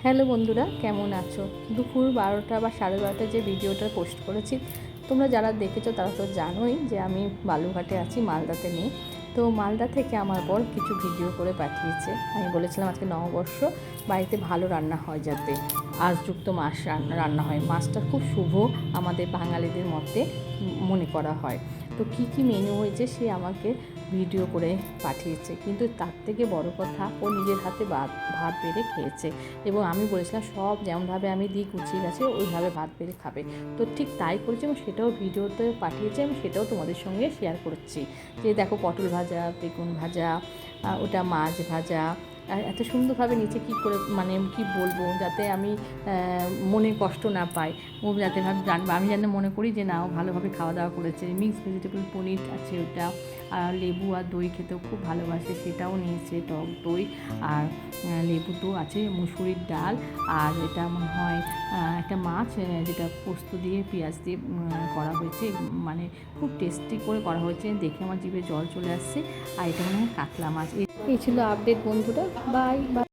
Hello বন্ধুরা, কেমন আছো? দুপুর 12টা বা 12:30 যে ভিডিওটা পোস্ট করেছি, তোমরা যারা দেখেছো তারা তো জানোই যে আমি বালুঘাটে আছি, মালদাতে নেই। তো মালদা থেকে আমার বর কিছু ভিডিও করে পাঠিয়েছে। আমি বলেছিলাম আজকে নববর্ষ, বাড়িতে ভালো রান্না হয়, যাতে আঁশযুক্ত মাছ রান্না হয়। মাছটা খুব শুভ আমাদের বাঙালিদের মতে মনে করা হয়। তো কী কী মেনু হয়েছে সে আমাকে ভিডিও করে পাঠিয়েছে, কিন্তু তার থেকে বড় কথা ও নিজের হাতে ভাত বেড়ে খেয়েছে। এবং আমি বলেছিলাম সব যেমনভাবে আমি দিই গুছিয়ে গেছে ওইভাবে ভাত বেড়ে খাবে। তো ঠিক তাই করেছে এবং সেটাও ভিডিওতে পাঠিয়েছে, আমি সেটাও তোমাদের সঙ্গে শেয়ার করছি। যে দেখো, পটল ভাজা, বেগুন ভাজা, ওটা মাছ ভাজা, আর এত সুন্দরভাবে নিচে কী করে মানে কি বলবো, যাতে আমি মনে কষ্ট না পাই। ও যাতে জানবে, আমি যেন মনে করি যে না, ও ভালোভাবে খাওয়া দাওয়া করেছে। মিক্স ভেজিটেবল পনির আছে ওটা, আর লেবু আর দই খেতেও খুব ভালোবাসে, সেটাও নিয়েছে, টক দই আর লেবু তো আছে, মুসুরির ডাল, আর এটা মনে হয় একটা মাছ, যেটা পোস্ত দিয়ে পেঁয়াজ দিয়ে করা হয়েছে, মানে খুব টেস্টি করে করা হয়েছে, দেখে আমার জিভে জল চলে আসছে। আর এটা মনে হয় কাতলা মাছ। এই ছিল আপডেট বন্ধুরা। Bye bye.